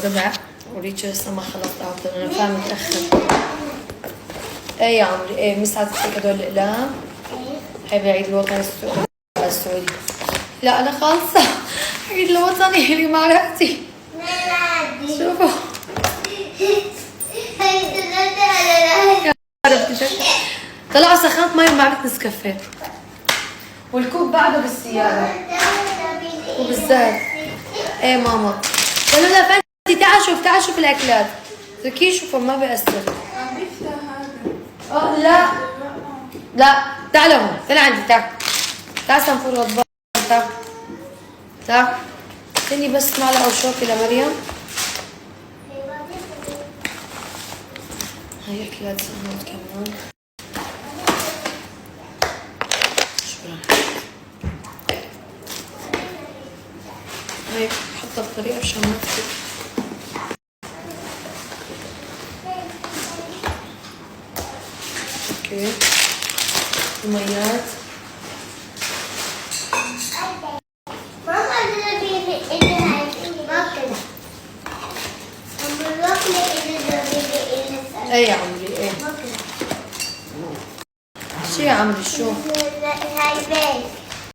وربع، وريتش لسه ما خلصت انا فاهم متأخر. ايه يا عمري ايه مش عطيتك هدول الأقلام؟ هي بعيد الوطني السعودي. لا انا خالصة عيد الوطني اللي مع رأسي. شوفوا طلعوا سخنت مي ومعلقة نسكافيه والكوب بعده بالسيارة وبالزهر. ايه ماما قالوا لها فانتي تعال شوف الاكلات ذكي شوفوا ما بيأثر. عم بيفتح هذا. لا لا تعال هون تعال عندي تعال سنفور غضبان تعال استني بس معلقة وشوكة لمريم. هاي اكلات سنوات كمان شكرا. هاي حطها بطريقة عشان ما تفك. اوكي وميات. ايه يا عمري ايه شو يا عمري شو؟ هاي بيت